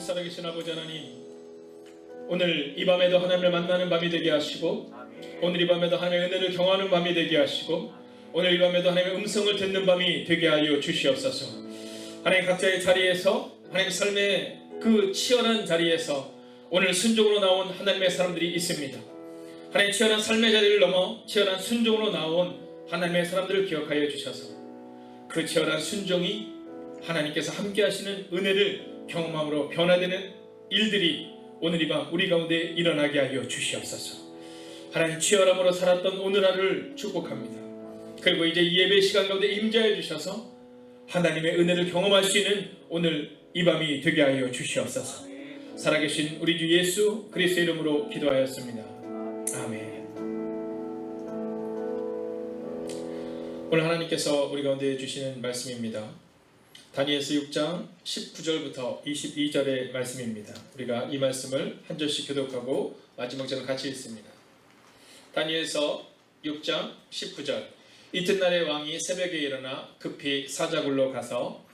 살아계신 아버지 하나님, 오늘 이 밤에도 하나님을 만나는 밤이 되게 하시고, 오늘 이 밤에도 하나님의 은혜를 경험하는 밤이 되게 하시고, 오늘 이 밤에도 하나님의 음성을 듣는 밤이 되게 하여 주시옵소서. 하나님, 각자의 자리에서, 하나님 삶의 그 치열한 자리에서 오늘 순종으로 나온 하나님의 사람들이 있습니다. 하나님, 치열한 삶의 자리를 넘어 치열한 순종으로 나온 하나님의 사람들을 기억하여 주셔서 그 치열한 순종이 하나님께서 함께 하시는 은혜를 경험함으로 변화되는 일들이 오늘 이 밤 우리 가운데 일어나게 하여 주시옵소서. 하나님, 치열함으로 살았던 오늘 하루를 축복합니다. 그리고 이제 이 예배 시간 가운데 임재해 주셔서 하나님의 은혜를 경험할 수 있는 오늘 이 밤이 되게 하여 주시옵소서. 살아계신 우리 주 예수 그리스도의 이름으로 기도하였습니다. 아멘. 오늘 하나님께서 우리 가운데 주시는 말씀입니다. 다니엘서 6장 19절부터 22절의 말씀입니다. 우리가 이 말씀을 한 절씩 교독하고 마지막 절을 같이 읽습니다. 다니엘서 6장 19절. 이튿날에 왕이 새벽에 일어나 급히 사자굴로 가서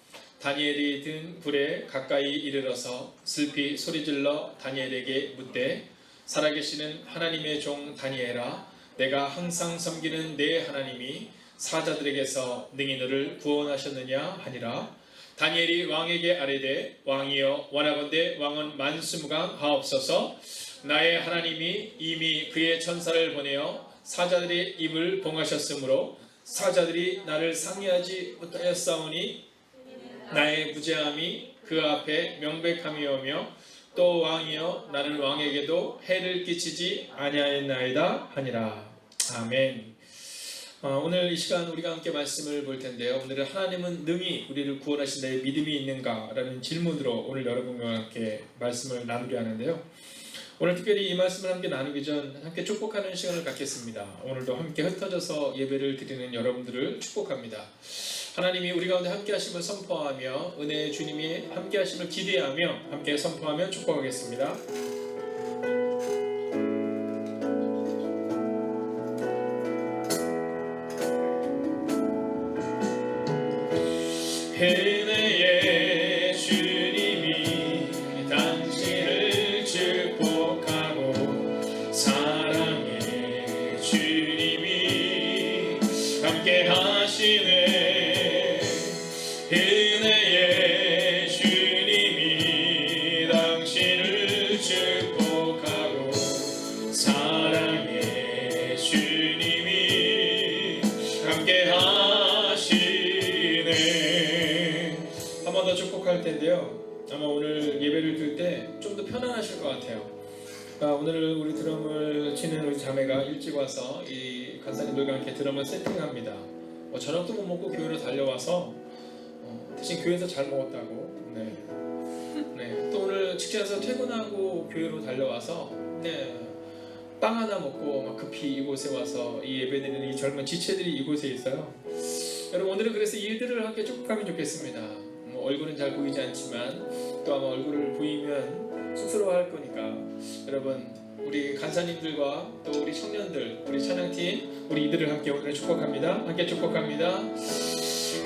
다니엘이 든 굴에 가까이 이르러서 슬피 소리질러 다니엘에게 묻되, 살아계시는 하나님의 종 다니엘아, 내가 항상 섬기는 내 하나님이 사자들에게서 능히 너를 구원하셨느냐 하니라. 다니엘이 왕에게 아뢰되, 왕이여, 원하건대 왕은 만수무강하옵소서. 나의 하나님이 이미 그의 천사를 보내어 사자들의 입을 봉하셨으므로 사자들이 나를 상의하지 못하였사오니 나의 무죄함이 그 앞에 명백함이오며, 또 왕이여, 나는 왕에게도 해를 끼치지 아니하였나이다 하니라. 아멘. 오늘 이 시간 우리가 함께 말씀을 볼 텐데요. 오늘은 하나님은 능히 우리를 구원하신다의 믿음이 있는가? 라는 질문으로 오늘 여러분과 함께 말씀을 나누려 하는데요. 오늘 특별히 이 말씀을 함께 나누기 전 함께 축복하는 시간을 갖겠습니다. 오늘도 함께 흩어져서 예배를 드리는 여러분들을 축복합니다. 하나님이 우리 가운데 함께 하심을 선포하며 은혜의 주님이 함께 하심을 기대하며 함께 선포하며 축복하겠습니다. 은혜의 주님이 당신을 축복하고, 사랑의 주님이 함께 하시네. 은혜의 주님이 당신을 축복하고, 사랑의 주님이 함께 하시네. 한 번 더 축복할 텐데요. 아마 오늘 예배를 들 때 좀 더 편안하실 것 같아요. 오늘 우리 드럼을 치는 우리 자매가 일찍 와서 이 간사님들과 함께 드럼을 세팅합니다. 저녁도 못 먹고 교회로 달려와서 대신 교회에서 잘 먹었다고. 네. 또 오늘 직장에서 퇴근하고 교회로 달려와서 빵 하나 먹고 막 급히 이곳에 와서 이 예배드리는 이 젊은 지체들이 이곳에 있어요. 여러분, 오늘은 그래서 이 일들을 함께 축복하면 좋겠습니다. 얼굴은 잘 보이지 않지만 또 아마 얼굴을 보이면 쑥스러워할 거니까, 여러분, 우리 간사님들과 또 우리 청년들, 우리 찬양팀, 우리 이들을 함께 오늘 축복합니다. 함께 축복합니다.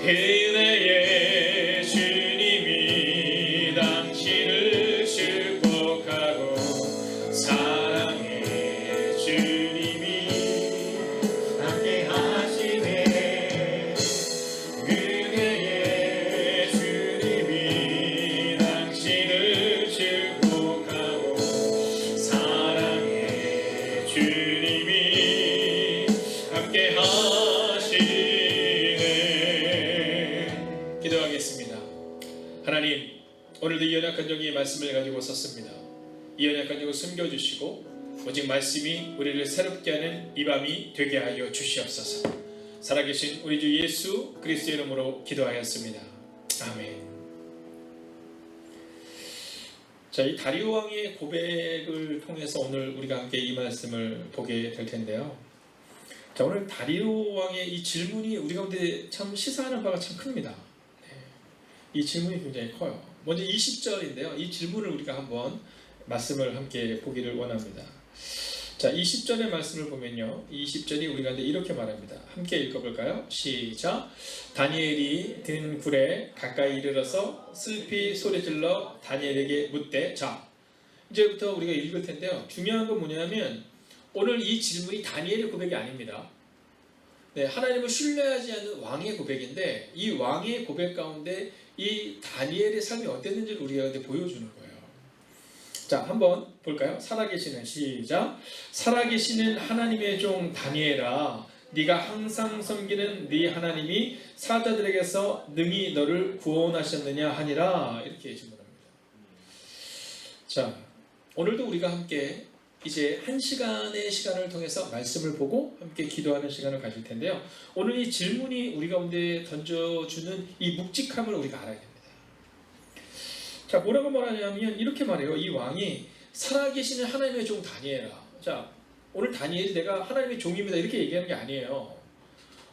은혜의 주님이 당신을 축복하고, 사랑의 주님이 함께 하시네. 은혜의 주님이 당신을 축복하고, 사랑의 주님이 함께 하시네. 기도하겠습니다. 하나님, 오늘도 이 연약한 종의 말씀을 가지고 섰습니다. 이 연약한 종을 숨겨주시고 오직 말씀이 우리를 새롭게 하는 이 밤이 되게 하여 주시옵소서. 살아계신 우리 주 예수 그리스도의 이름으로 기도하였습니다. 아멘. 자, 이 다리오 왕의 고백을 통해서 오늘 우리가 함께 이 말씀을 보게 될 텐데요. 자, 오늘 다리오 왕의 이 질문이 우리 가운데 참 시사하는 바가 참 큽니다. 이 질문이 굉장히 커요. 먼저 20절인데요. 이 질문을 우리가 한번 말씀을 함께 보기를 원합니다. 자, 20절의 말씀을 보면요, 20절이 우리가 이렇게 말합니다. 함께 읽어볼까요? 시작. 다니엘이 든 굴에 가까이 이르러서 슬피 소리질러 다니엘에게 묻되. 자, 이제부터 우리가 읽을 텐데요, 중요한 건 뭐냐면 오늘 이 질문이 다니엘의 고백이 아닙니다. 네, 하나님을 신뢰하지 않는 왕의 고백인데, 이 왕의 고백 가운데 이 다니엘의 삶이 어땠는지를 우리가 보여주는 거예요. 자, 한번 볼까요? 살아계시는, 시작. 살아계시는 하나님의 종 다니엘아, 네가 항상 섬기는 네 하나님이 사자들에게서 능히 너를 구원하셨느냐 하니라. 이렇게 질문합니다. 자, 오늘도 우리가 함께 이제 1시간의 시간을 통해서 말씀을 보고 함께 기도하는 시간을 가질 텐데요, 오늘 이 질문이 우리 가운데 던져주는 이 묵직함을 우리가 알아야 됩니다. 자, 뭐라고 말하냐면 이렇게 말해요. 이 왕이 살아계시는 하나님의 종 다니엘아. 자, 오늘 다니엘이 내가 하나님의 종입니다 이렇게 얘기하는 게 아니에요.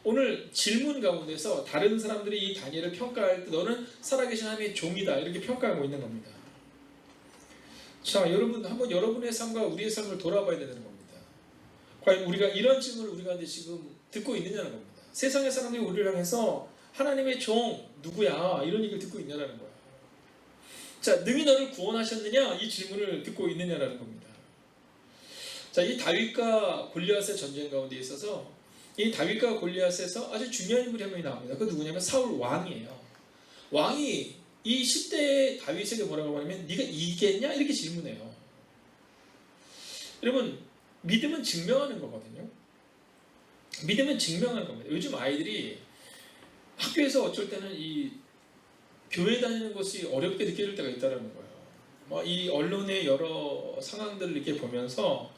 오늘 질문 가운데서 다른 사람들이 이 다니엘을 평가할 때 너는 살아계신 하나님의 종이다 이렇게 평가하고 있는 겁니다. 자, 여러분 한번 여러분의 삶과 우리의 삶을 돌아봐야 되는 겁니다. 과연 우리가 이런 질문을 우리가 지금 듣고 있느냐는 겁니다. 세상의 사람들이 우리를 향해서 하나님의 종 누구야 이런 얘기를 듣고 있냐는 거예요. 자, 능히 너를 구원하셨느냐 이 질문을 듣고 있느냐라는 겁니다. 자, 이 다윗과 골리앗의 전쟁 가운데 있어서 이 다윗과 골리앗에서 아주 중요한 인물이 한 명이 나옵니다. 그 누구냐면 사울 왕이에요. 왕이 이 10대의 다윗에게 뭐라고 하냐면 네가 이기겠냐 이렇게 질문해요. 여러분, 믿음은 증명하는 거거든요. 믿음은 증명하는 겁니다. 요즘 아이들이 학교에서 어쩔 때는 이 교회 다니는 것이 어렵게 느껴질 때가 있다는 거예요. 이 언론의 여러 상황들을 이렇게 보면서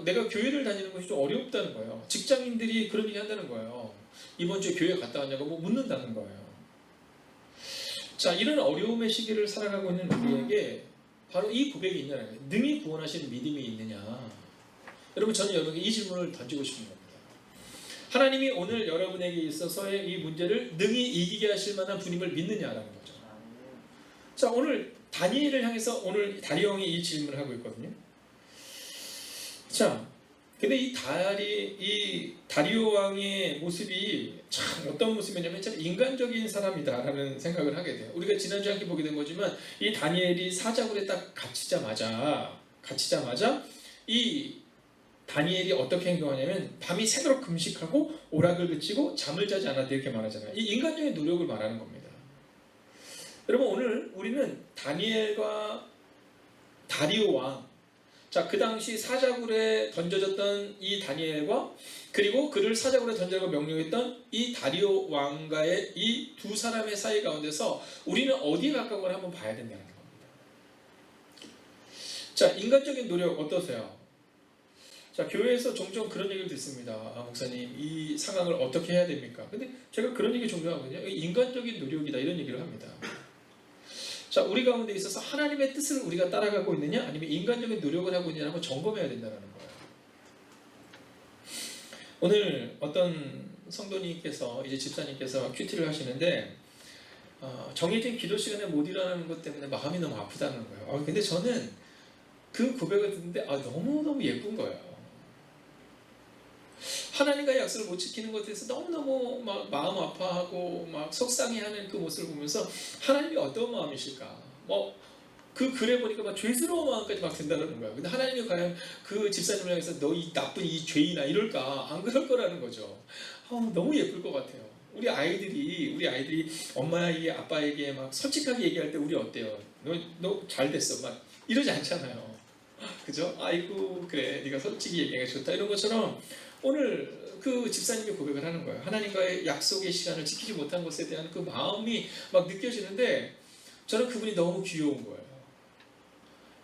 내가 교회를 다니는 것이 좀 어렵다는 거예요. 직장인들이 그런 얘기 한다는 거예요. 이번 주에 교회 갔다 왔냐고 묻는다는 거예요. 자, 이런 어려움의 시기를 살아가고 있는 우리에게 바로 이 고백이 있냐는 거예요. 능히 구원하시는 믿음이 있느냐. 여러분, 저는 여러분에게 이 질문을 던지고 싶은 겁니다. 하나님이 오늘 여러분에게 있어서의 이 문제를 능히 이기게 하실 만한 분임을 믿느냐라는 거죠. 자, 오늘 다니엘을 향해서 오늘 다리오 왕이 이 질문을 하고 있거든요. 자, 근데 이 다리오 왕의 모습이 참 어떤 모습이냐면 참 인간적인 사람이다라는 생각을 하게 돼요. 우리가 지난주에 함께 보게 된 거지만 이 다니엘이 사자굴에 딱 갇히자마자 이 다니엘이 어떻게 행동하냐면 밤이 새도록 금식하고 오락을 그치고 잠을 자지 않았다 이렇게 말하잖아요. 이 인간적인 노력을 말하는 겁니다. 여러분, 오늘 우리는 다니엘과 다리오 왕, 자, 그 당시 사자굴에 던져졌던 이 다니엘과 그리고 그를 사자굴에 던져라고 명령했던 이 다리오 왕과의 이 두 사람의 사이 가운데서 우리는 어디에 가까운가 한번 봐야 된다는 겁니다. 자, 인간적인 노력 어떠세요? 자, 교회에서 종종 그런 얘기를 듣습니다. 목사님, 이 상황을 어떻게 해야 됩니까? 근데 제가 그런 얘기 종종 하거든요. 인간적인 노력이다 이런 얘기를 합니다. 자, 우리 가운데 있어서 하나님의 뜻을 우리가 따라가고 있느냐 아니면 인간적인 노력을 하고 있느냐 한번 점검해야 된다는 거예요. 오늘 어떤 성도님께서 이제 집사님께서 큐티를 하시는데 정해진 기도 시간에 못 일어나는 것 때문에 마음이 너무 아프다는 거예요. 근데 저는 그 고백을 듣는데 너무너무 예쁜 거예요. 하나님과의 약속을 못 지키는 것에 대해서 너무너무 마음 아파하고 속상해하는 그 모습을 보면서 하나님이 어떤 마음이실까? 그 글에 보니까 죄스러운 마음까지 든다는 거예요. 근데 하나님이 과연 그 집사님을 향해서 너 이 나쁜 이 죄인아 이럴까? 안 그럴 거라는 거죠. 너무 예쁠 것 같아요. 우리 아이들이 엄마에게 아빠에게 솔직하게 얘기할 때 우리 어때요? 너 잘 됐어. 이러지 않잖아요. 그죠? 아이고 그래 네가 솔직히 얘기하기 좋다 이런 것처럼 오늘 그 집사님이 고백을 하는 거예요. 하나님과의 약속의 시간을 지키지 못한 것에 대한 그 마음이 느껴지는데 저는 그분이 너무 귀여운 거예요.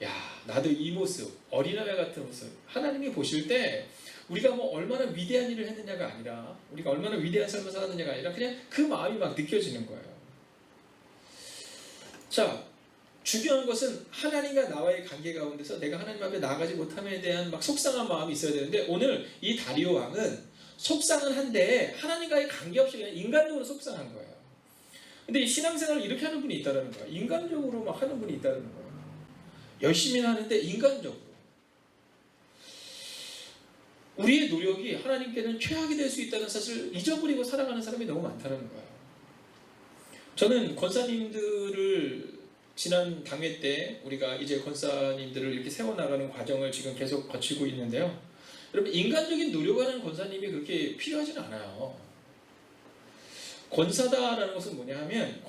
야, 나도 이 모습, 어린아이 같은 모습, 하나님이 보실 때 우리가 얼마나 위대한 일을 했느냐가 아니라 우리가 얼마나 위대한 삶을 살았느냐가 아니라 그냥 그 마음이 느껴지는 거예요. 자, 중요한 것은 하나님과 나와의 관계 가운데서 내가 하나님 앞에 나아가지 못함에 대한 속상한 마음이 있어야 되는데 오늘 이 다리오 왕은 속상은 한데 하나님과의 관계없이 그냥 인간적으로 속상한 거예요. 근데 이 신앙생활을 이렇게 하는 분이 있다는 거예요. 인간적으로 하는 분이 있다는 거예요. 열심히 하는데 인간적으로. 우리의 노력이 하나님께는 최악이 될 수 있다는 사실을 잊어버리고 살아가는 사람이 너무 많다는 거예요. 저는 권사님들을 지난 당회 때 우리가 이제 권사님들을 이렇게 세워나가는 과정을 지금 계속 거치고 있는데요. 여러분, 인간적인 노력하는 권사님이 그렇게 필요하진 않아요. 권사다라는 것은 뭐냐 하면,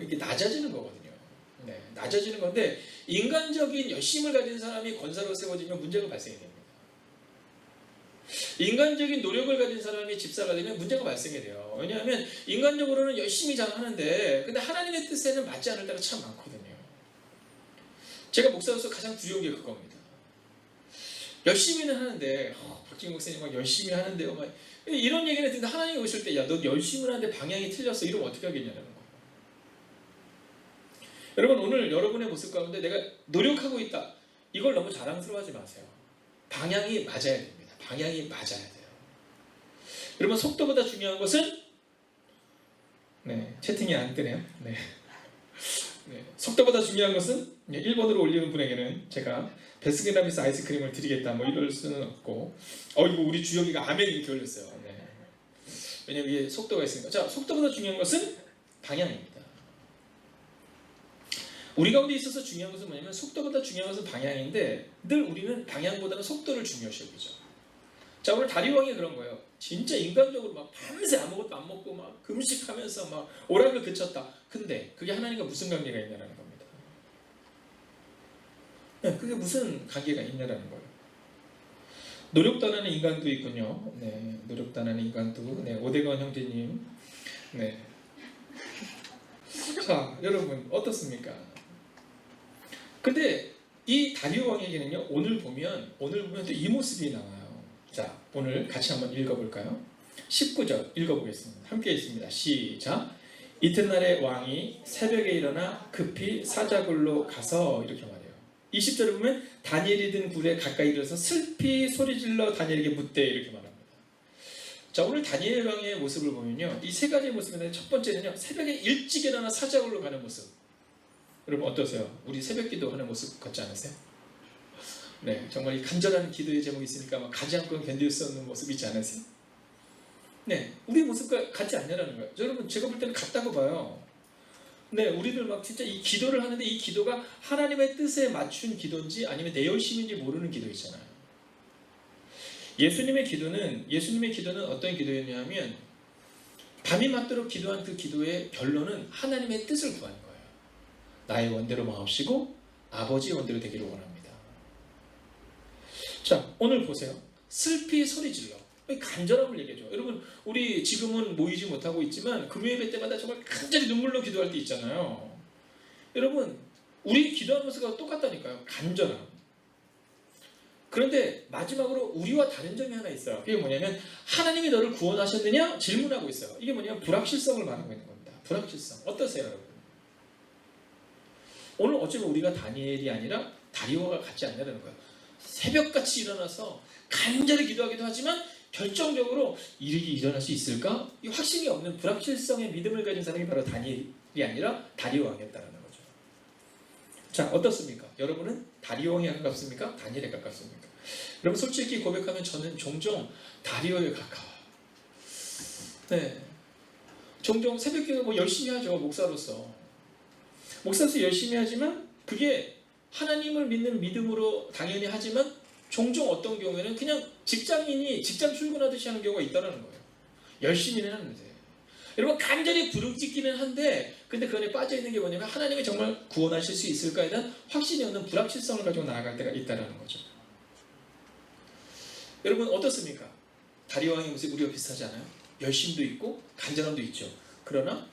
이게 낮아지는 거거든요. 네, 낮아지는 건데, 인간적인 열심을 가진 사람이 권사로 세워지면 문제가 발생이 됩니다. 인간적인 노력을 가진 사람이 집사가 되면 문제가 발생이 돼요. 왜냐하면 인간적으로는 열심히 잘 하는데, 근데 하나님의 뜻에는 맞지 않을 때가 참 많거든요. 제가 목사로서 가장 두려운 게 그겁니다. 열심히는 하는데, 박진 목사님 막 열심히 하는데요, 막 이런 얘기를 듣는데, 하나님이 오실 때, 야, 너 열심히 하는데 방향이 틀렸어, 이러면 어떻게 하겠냐는 거예요. 여러분, 오늘 여러분의 모습 가운데 내가 노력하고 있다, 이걸 너무 자랑스러워하지 마세요. 방향이 맞아야 됩니다. 방향이 맞아야 돼요. 여러분, 속도보다 중요한 것은, 네, 채팅이 안 뜨네요. 네. 네, 속도보다 중요한 것은, 일본어로 올리는 분에게는 제가 베스킨라빈스 아이스크림을 드리겠다, 뭐 이럴 수는 없고, 이거 우리 주영이가 아멘 이렇게 올렸어요. 네. 왜냐면 이게 속도가 있으니까. 자, 속도보다 중요한 것은 방향입니다. 우리 가운데 있어서 중요한 것은 뭐냐면, 속도보다 중요한 것은 방향인데, 늘 우리는 방향보다는 속도를 중요시 여기죠. 자, 오늘 다리왕이 그런 거예요. 진짜 인간적으로 막 밤새 아무것도 안 먹고 막 금식하면서 막 오락을 그쳤다. 근데 그게 하나님과 무슨 관계가 있냐라는 겁니다. 네, 그게 무슨 관계가 있냐라는 거예요. 노력도 안 하는 인간도 있군요. 네, 노력도 안 하는 인간도. 네, 오대건 형제님. 네. 자, 여러분 어떻습니까? 근데 이 다리오 왕에게는요, 오늘 보면 또 이 모습이 나와요. 자, 오늘 같이 한번 읽어볼까요? 19절 읽어보겠습니다. 함께 읽습니다. 시작. 이튿날에 왕이 새벽에 일어나 급히 사자굴로 가서, 이렇게 말해요. 20절에 보면 다니엘이 든 굴에 가까이 이르러서 슬피 소리질러 다니엘에게 묻되, 이렇게 말합니다. 자, 오늘 다니엘 왕의 모습을 보면요, 이 세 가지의 모습인데, 첫 번째는요, 새벽에 일찍 일어나 사자굴로 가는 모습. 여러분 어떠세요? 우리 새벽 기도하는 모습 같지 않으세요? 네, 정말 이 간절한 기도의 제목이 있으니까 막 가지 않고 견딜 수 없는 모습 있지 않으세요? 네, 우리 모습과 같지 않냐라는 거예요. 여러분, 제가 볼 때는 같다고 봐요. 네, 우리들 막 진짜 이 기도를 하는데, 이 기도가 하나님의 뜻에 맞춘 기도인지 아니면 내 열심인지 모르는 기도 있잖아요. 예수님의 기도는 어떤 기도였냐면, 밤이 맞도록 기도한 그 기도의 결론은 하나님의 뜻을 구하는 거예요. 나의 원대로 마옵시고 아버지의 원대로 되기를 원합니다. 자, 오늘 보세요. 슬피 소리질러. 간절함을 얘기해줘. 여러분, 우리 지금은 모이지 못하고 있지만 금요예배 때마다 정말 간절히 눈물로 기도할 때 있잖아요. 여러분, 우리 기도하는 모습과 똑같다니까요. 간절함. 그런데 마지막으로 우리와 다른 점이 하나 있어요. 그게 뭐냐면, 하나님이 너를 구원하셨느냐? 질문하고 있어요. 이게 뭐냐면 불확실성을 말하고 있는 겁니다. 불확실성. 어떠세요, 여러분? 오늘 어쩌면 우리가 다니엘이 아니라 다리오가 같지 않냐는 거예요. 새벽같이 일어나서 간절히 기도하기도 하지만 결정적으로 일이 일어날 수 있을까? 이 확신이 없는 불확실성의 믿음을 가진 사람이 바로 다니엘이 아니라 다리오 왕이었다는 거죠. 자, 어떻습니까? 여러분은 다리오 왕에 가깝습니까? 다니엘에 가깝습니까? 여러분, 솔직히 고백하면 저는 종종 다리오에 가까워요. 네, 종종 새벽기도 뭐 열심히 하죠. 목사로서 열심히 하지만 그게 하나님을 믿는 믿음으로 당연히 하지만 종종 어떤 경우에는 그냥 직장인이 직장 출근하듯이 하는 경우가 있다는 거예요. 열심히는 하는데, 여러분 간절히 부르짖기는 한데, 근데 그 안에 빠져있는 게 뭐냐면 하나님이 정말 구원하실 수 있을까에 대한 확신이 없는 불확실성을 가지고 나아갈 때가 있다는 거죠. 여러분 어떻습니까? 다리왕의 모습이 우리와 비슷하지 않아요? 열심도 있고 간절함도 있죠. 그러나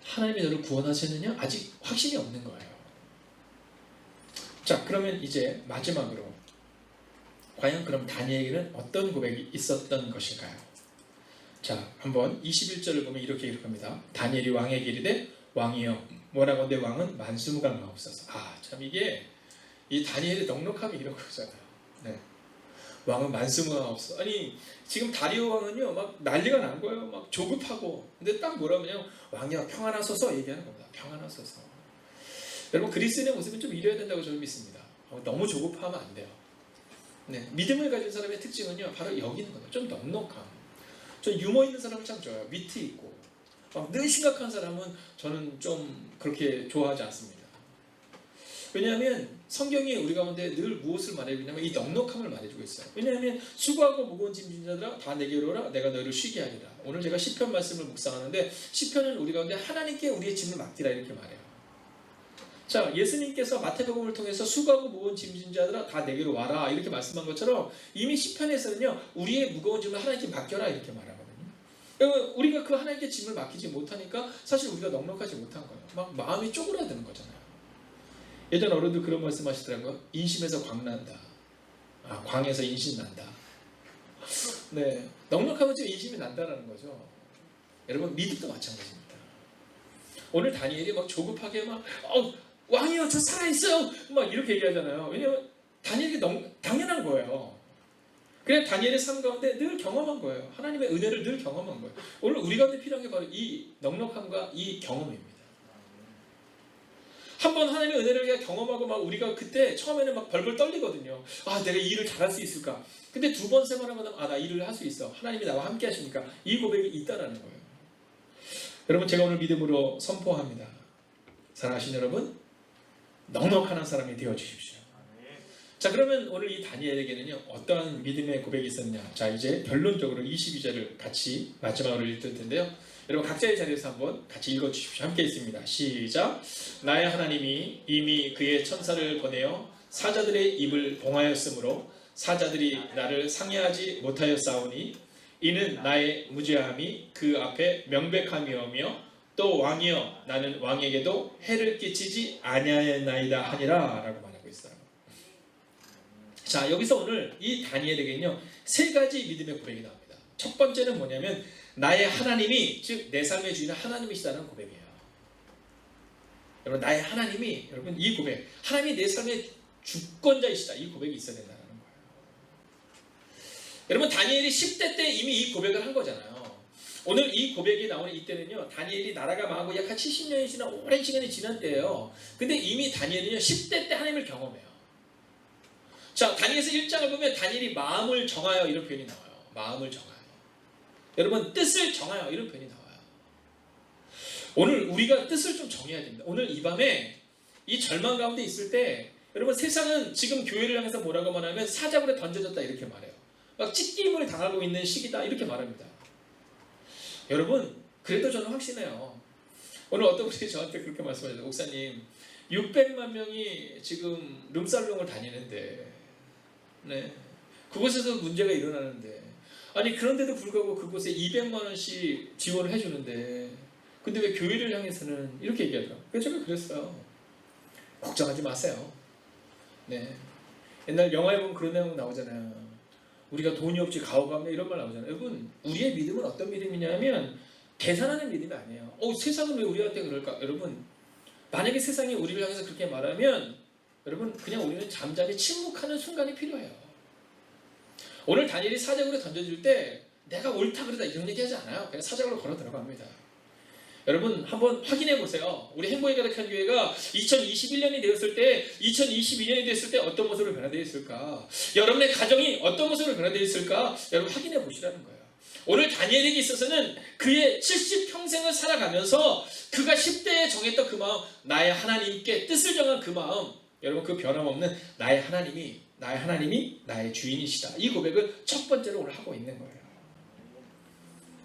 하나님이 너를 구원하셨느냐? 아직 확신이 없는 거예요. 자, 그러면 이제 마지막으로 과연 그럼 다니엘에게는 어떤 고백이 있었던 것일까요? 자, 한번 21절을 보면 이렇게 기록합니다. 다니엘이 왕에게 이르되, 왕이여 뭐라건대 왕은 만수무강하옵소서. 참 이게 이 다니엘의 넉넉함이 이런 거잖아요. 네. 왕은 만수무강하옵소서. 아니 지금 다리오 왕은요 막 난리가 난 거예요. 막 조급하고. 근데 딱 뭐라면요, 왕이여 평안하소서 얘기하는 겁니다. 평안하소서. 여러분, 그리스인의 모습은 좀 이래야 된다고 저는 믿습니다. 너무 조급하면 안 돼요. 네, 믿음을 가진 사람의 특징은요, 바로 여기 있는 거예요. 좀 넉넉함. 저 유머 있는 사람을 참 좋아해요. 위트 있고. 막 늘 심각한 사람은 저는 좀 그렇게 좋아하지 않습니다. 왜냐하면 성경이 우리 가운데 늘 무엇을 말해주고 있냐면 이 넉넉함을 말해주고 있어요. 왜냐하면 수고하고 무거운 짐진 자들아 다 내게로 오라 내가 너희를 쉬게 하리라. 오늘 제가 시편 말씀을 묵상하는데 시편은 우리 가운데 하나님께 우리의 짐을 맡기라 이렇게 말해요. 자, 예수님께서 마태복음을 통해서 수고하고 무거운 짐진 자들아 다 내게로 와라 이렇게 말씀한 것처럼 이미 시편에서는요 우리의 무거운 짐을 하나님께 맡겨라 이렇게 말하거든요. 우리가 그 하나님께 짐을 맡기지 못하니까 사실 우리가 넉넉하지 못한 거예요. 막 마음이 쪼그라드는 거잖아요. 예전 어른들 그런 말씀 하시더라고요. 인심에서 광난다. 광에서 인심 난다. 네, 넉넉하면 좀 인심이 난다라는 거죠. 여러분 믿음도 마찬가지입니다. 오늘 다니엘이 막 조급하게 막 왕이요 저 살아있어요 막 이렇게 얘기하잖아요. 왜냐하면 다니엘이 당연한 거예요. 그냥 다니엘의 삶 가운데 늘 경험한 거예요. 하나님의 은혜를 늘 경험한 거예요. 오늘 우리 가운데 필요한 게 바로 이 넉넉함과 이 경험입니다. 한번 하나님의 은혜를 경험하고 막 우리가 그때 처음에는 막 벌벌 떨리거든요. 내가 이 일을 잘할 수 있을까? 근데 두 번 생활하면 나 이 일을 할 수 있어. 하나님이 나와 함께 하시니까 이 고백이 있다라는 거예요. 여러분 제가 오늘 믿음으로 선포합니다. 사랑하시는 여러분 넉넉한 사람이 되어 주십시오. 자, 그러면 오늘 이 다니엘에게는요 어떠한 믿음의 고백이 있었냐. 자, 이제 결론적으로 22절을 같이 마지막으로 읽을 텐데요. 여러분 각자의 자리에서 한번 같이 읽어주십시오. 함께 있습니다. 시작. 나의 하나님이 이미 그의 천사를 보내어 사자들의 입을 봉하였으므로 사자들이 나를 상해하지 못하였사오니 이는 나의 무죄함이 그 앞에 명백함이오며 또 왕이여 나는 왕에게도 해를 끼치지 아니하였나이다 하니라 라고 말하고 있어요. 자, 여기서 오늘 이 다니엘에게는요 세 가지 믿음의 고백이 나옵니다. 첫 번째는 뭐냐면 나의 하나님이 즉 내 삶의 주인은 하나님이시다는 고백이에요. 여러분 나의 하나님이 여러분 이 고백 하나님이 내 삶의 주권자이시다 이 고백이 있어야 된다는 거예요. 여러분 다니엘이 10대 때 이미 이 고백을 한 거잖아요. 오늘 이 고백이 나오는 이때는요 다니엘이 나라가 망하고 약 한 70년이 지난 오랜 시간이 지난 때예요. 근데 이미 다니엘은요 10대 때 하나님을 경험해요. 자, 다니엘서 1장을 보면 다니엘이 마음을 정하여 이런 표현이 나와요. 마음을 정하여. 여러분 뜻을 정하여 이런 표현이 나와요. 오늘 우리가 뜻을 좀 정해야 됩니다. 오늘 이 밤에 이 절망 가운데 있을 때 여러분 세상은 지금 교회를 향해서 뭐라고 말하면 사자굴에 던져졌다 이렇게 말해요. 막 찢김을 당하고 있는 시기다 이렇게 말합니다. 여러분 그래도 저는 확신해요. 오늘 어떤 분이 저한테 그렇게 말씀하셨어요. 목사님 600만 명이 지금 룸살롱을 다니는데 네, 그곳에서 문제가 일어나는데 아니 그런데도 불구하고 그곳에 200만 원씩 지원을 해주는데 근데 왜 교회를 향해서는 이렇게 얘기하더라고요. 그래서 제가 그랬어요. 걱정하지 마세요. 네, 옛날 영화에 보면 그런 내용 나오잖아요. 우리가 돈이 없지 가오가며 이런 말 나오잖아요. 여러분 우리의 믿음은 어떤 믿음이냐면 계산하는 믿음이 아니에요. 세상은 왜 우리한테 그럴까? 여러분 만약에 세상이 우리를 향해서 그렇게 말하면 여러분 그냥 우리는 잠잠히 침묵하는 순간이 필요해요. 오늘 다니엘이 사자굴에 던져질 때 내가 옳다 그러다 이런 얘기하지 않아요. 그냥 사자굴로 걸어 들어갑니다. 여러분 한번 확인해 보세요. 우리 행복의 가득한 교회가 2021년이 되었을 때 2022년이 됐을 때 어떤 모습으로 변화되어 있을까? 여러분의 가정이 어떤 모습으로 변화되어 있을까? 여러분 확인해 보시라는 거예요. 오늘 다니엘에게 있어서는 그의 70평생을 살아가면서 그가 10대에 정했던 그 마음 나의 하나님께 뜻을 정한 그 마음 여러분 그 변함없는 나의 하나님이 나의 주인이시다. 이 고백을 첫 번째로 오늘 하고 있는 거예요.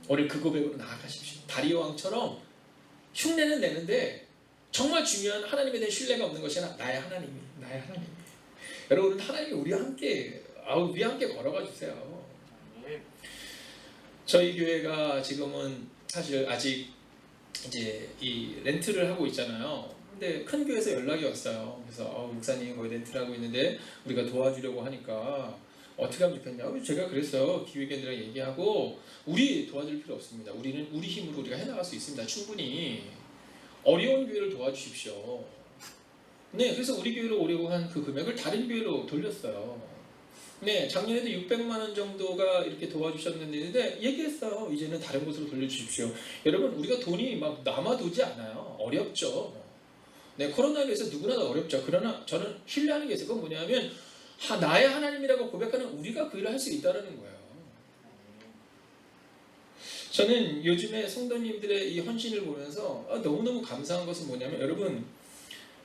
오늘 그 고백으로 나아가십시오. 다리오 왕처럼 흉내는 내는데 정말 중요한 하나님에 대한 신뢰가 없는 것이 아니라 나의 하나님이. 여러분 하나님이 우리와 함께 걸어가 주세요. 저희 교회가 지금은 사실 아직 이제 이 렌트를 하고 있잖아요. 근데 큰 교회에서 연락이 왔어요. 그래서 목사님 거기 렌트를 하고 있는데 우리가 도와주려고 하니까 어떻게 하면 좋겠냐? 제가 그랬어요. 기획위원들이랑 얘기하고 우리 도와줄 필요 없습니다. 우리는 우리 힘으로 우리가 해나갈 수 있습니다. 충분히 어려운 교회를 도와주십시오. 네, 그래서 우리 교회로 오려고 한 그 금액을 다른 교회로 돌렸어요. 네, 작년에도 600만 원 정도가 이렇게 도와주셨는데 얘기했어요. 이제는 다른 곳으로 돌려주십시오. 여러분 우리가 돈이 막 남아도지 않아요. 어렵죠. 네, 코로나로 해서 누구나 다 어렵죠. 그러나 저는 신뢰하는 게 있어요. 그건 뭐냐면 나의 하나님이라고 고백하는 우리가 그 일을 할 수 있다는 거예요. 저는 요즘에 성도님들의 이 헌신을 보면서 너무너무 감사한 것은 뭐냐면,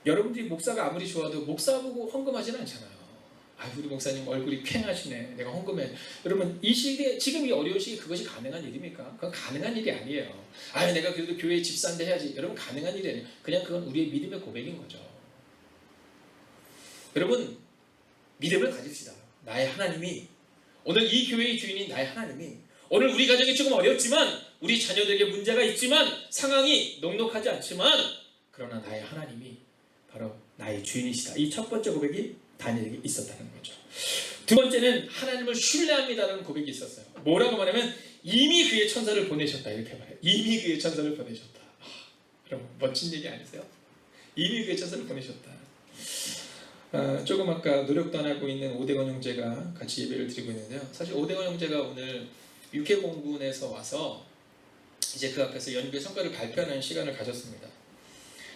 여러분들이 목사가 아무리 좋아도 목사 보고 헌금하지는 않잖아요. 우리 목사님 얼굴이 쾌하시네, 내가 헌금해. 여러분, 이 시기에, 지금 이 어려운 시기에 그것이 가능한 일입니까? 그건 가능한 일이 아니에요. 내가 그래도 교회 집사인데 해야지. 여러분, 가능한 일이 아니에요. 그냥 그건 우리의 믿음의 고백인 거죠. 여러분, 믿음을 가집시다. 나의 하나님이, 오늘 이 교회의 주인인 나의 하나님이, 오늘 우리 가정이 조금 어렵지만, 우리 자녀들에게 문제가 있지만, 상황이 녹록하지 않지만, 그러나 나의 하나님이 바로 나의 주인이시다. 이 첫 번째 고백이 다니엘에게 있었다는 거죠. 두 번째는 하나님을 신뢰합니다라는 고백이 있었어요. 뭐라고 말하면, 이미 그의 천사를 보내셨다, 이렇게 말해요. 이미 그의 천사를 보내셨다. 여러분, 멋진 얘기 아니세요? 이미 그의 천사를 보내셨다. 조금 아까 노력도 안 하고 있는 오대건 형제가 같이 예배를 드리고 있는데요. 사실 오대건 형제가 오늘 육해공군에서 와서 이제 그 앞에서 연구의 성과를 발표하는 시간을 가졌습니다.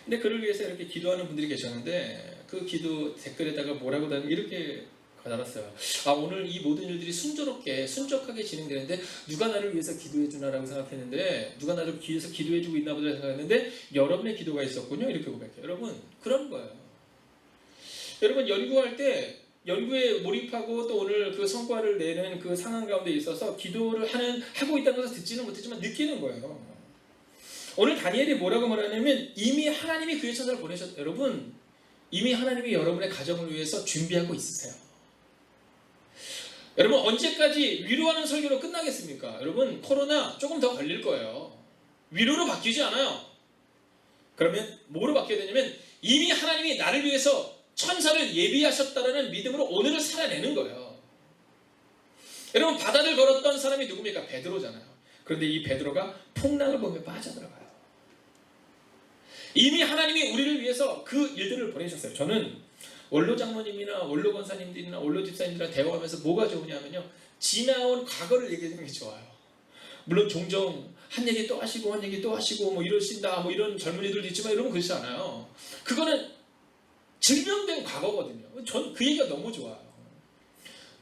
근데 그를 위해서 이렇게 기도하는 분들이 계셨는데, 그 기도 댓글에다가 뭐라고 달면 이렇게 달았어요. 오늘 이 모든 일들이 순적하게 진행되는데 누가 나를 위해서 기도해 주나라고 생각했는데, 누가 나를 위해서 기도해 주고 있나 보다 생각했는데 여러분의 기도가 있었군요, 이렇게 고백해요. 여러분, 그런 거예요. 여러분, 연구할 때 연구에 몰입하고 또 오늘 그 성과를 내는 그 상황 가운데 있어서 기도를 하고 있다는 것을 듣지는 못했지만 느끼는 거예요. 오늘 다니엘이 뭐라고 말하냐면, 이미 하나님이 그의 천사를 보내셨다. 여러분, 이미 하나님이 여러분의 가정을 위해서 준비하고 있으세요. 여러분, 언제까지 위로하는 설교로 끝나겠습니까? 여러분, 코로나 조금 더 걸릴 거예요. 위로로 바뀌지 않아요. 그러면 뭐로 바뀌어야 되냐면, 이미 하나님이 나를 위해서 천사를 예비하셨다라는 믿음으로 오늘을 살아내는 거예요. 여러분, 바다를 걸었던 사람이 누굽니까? 베드로잖아요. 그런데 이 베드로가 풍랑을 보며 빠져들어가요. 이미 하나님이 우리를 위해서 그 일들을 보내셨어요. 저는 원로 장로님이나 원로 권사님들이나 원로 집사님들이랑 대화하면서 뭐가 좋으냐면요, 지나온 과거를 얘기하는 게 좋아요. 물론 종종 한 얘기 또 하시고 한 얘기 또 하시고 뭐 이러신다, 뭐 이런 젊은이들도 있지만, 여러분 그렇지 않아요. 그거는 증명된 과거거든요. 전 그 얘기가 너무 좋아요.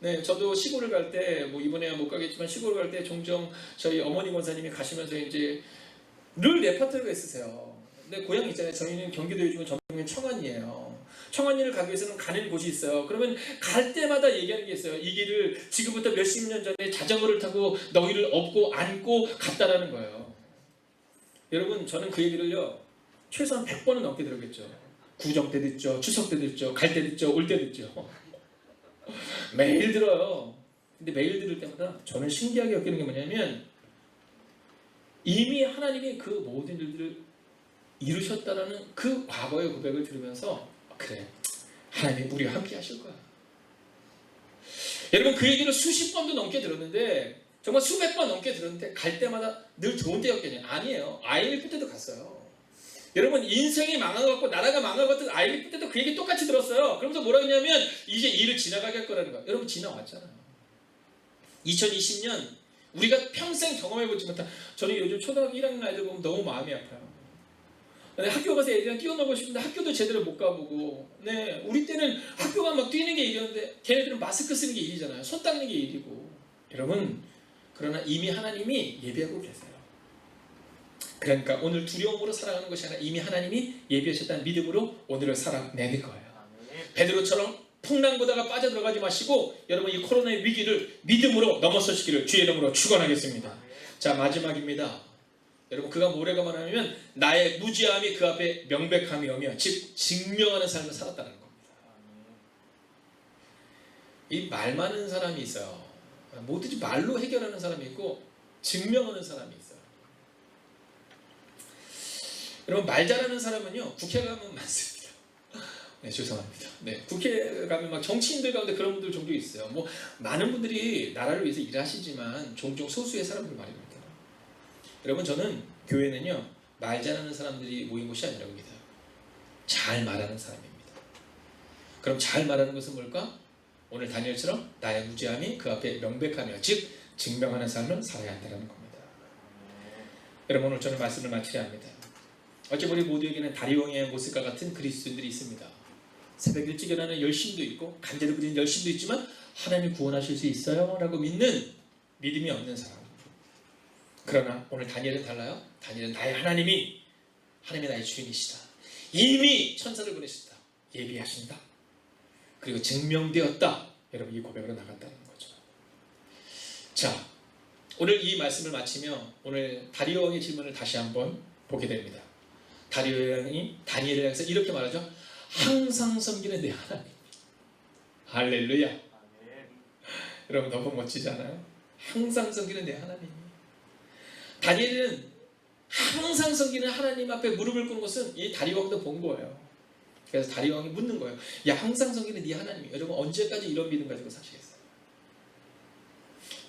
네, 저도 시골을 갈 때, 뭐 이번에야 못 가겠지만 시골을 갈 때 종종 저희 어머니 권사님이 가시면서 이제 늘 레퍼토리가 있으세요. 근데 고향 있잖아요. 저희는 경기도에 중에 전북면 청안이에요. 청안리를 가기 위해서는 가는 곳이 있어요. 그러면 갈 때마다 얘기하는 게 있어요. 이 길을 지금부터 몇십 년 전에 자전거를 타고 너희를 업고 안고 갔다라는 거예요. 여러분, 저는 그 얘기를요, 최소한 100번은 넘게 들었겠죠. 구정 때 듣죠, 추석 때 듣죠, 갈 때 듣죠, 올 때 듣죠. 매일 들어요. 근데 매일 들을 때마다 저는 신기하게 여기는 게 뭐냐면, 이미 하나님이 그 모든 일들을 이루셨다라는 그 과거의 고백을 들으면서, 그래, 하나님이 우리와 함께 하실 거야. 여러분, 그 얘기를 수십 번도 넘게 들었는데, 정말 수백 번 넘게 들었는데, 갈 때마다 늘 좋은 때였겠냐? 아니에요. IMF 때도 갔어요. 여러분, 인생이 망하고 나라가 망하고 IMF 때도 그 얘기 똑같이 들었어요. 그러면서 뭐라 했냐면, 이제 일을 지나가게 할 거라는 거야. 여러분, 지나왔잖아요. 2020년 우리가 평생 경험해보지 못한, 저는 요즘 초등학교 1학년 아이들 보면 너무 마음이 아파요. 학교 가서 애들이랑 뛰어놀고 싶은데 학교도 제대로 못 가보고, 네, 우리 때는 학교가 막 뛰는 게 일이었는데 걔네들은 마스크 쓰는 게 일이잖아요. 손 닦는 게 일이고. 여러분, 그러나 이미 하나님이 예비하고 계세요. 그러니까 오늘 두려움으로 살아가는 것이 아니라 이미 하나님이 예비하셨다는 믿음으로 오늘을 살아내는 거예요. 베드로처럼 풍랑 보다가 빠져들어가지 마시고, 여러분, 이 코로나의 위기를 믿음으로 넘어서시기를 주의 이름으로 축원하겠습니다. 자, 마지막입니다. 여러분, 그가 뭐라고 말하냐면, 나의 무지함이 그 앞에 명백함이 오며, 즉 증명하는 삶을 살았다는 겁니다. 이 말 많은 사람이 있어요. 뭐든지 말로 해결하는 사람이 있고 증명하는 사람이 있어요. 여러분, 말 잘하는 사람은요, 국회 가면 많습니다. 네, 죄송합니다. 네, 국회 가면 막 정치인들 가운데 그런 분들 종종 있어요. 뭐 많은 분들이 나라를 위해서 일하시지만 종종 소수의 사람들 말입니다. 여러분, 저는 교회는요, 말 잘하는 사람들이 모인 곳이 아니라고 믿어요. 잘 말하는 사람입니다. 그럼 잘 말하는 것은 뭘까? 오늘 다니엘처럼 나의 무지함이 그 앞에 명백하며, 즉 증명하는 삶을 살아야 한다는 겁니다. 여러분, 오늘 저는 말씀을 마치려 합니다. 어찌 우리 모두에게는 다리옹의 모습과 같은 그리스도인들이 있습니다. 새벽 일찍 일어나는 열심도 있고 간절히 부리는 열심도 있지만 하나님이 구원하실 수 있어요? 라고 믿는 믿음이 없는 사람. 그러나 오늘 다니엘은 달라요. 다니엘은 나의 하나님이 나의 주인이시다. 이미 천사를 보내셨다. 예비하신다. 그리고 증명되었다. 여러분 이 고백으로 나갔다는 거죠. 자, 오늘 이 말씀을 마치며 오늘 다리오 왕의 질문을 다시 한번 보게 됩니다. 다리오 왕이 다니엘을 향해서 이렇게 말하죠. 항상 섬기는 내 하나님. 할렐루야. 여러분 너무 멋지지 않아요? 항상 섬기는 내 하나님. 다니엘은 항상 섬기는 하나님 앞에 무릎을 꿇는 것은 이 다리오 왕도 본 거예요. 그래서 다리오 왕이 묻는 거예요. 야, 항상 섬기는 네 하나님이 여러분 언제까지 이런 믿음 가지고 사시겠어요?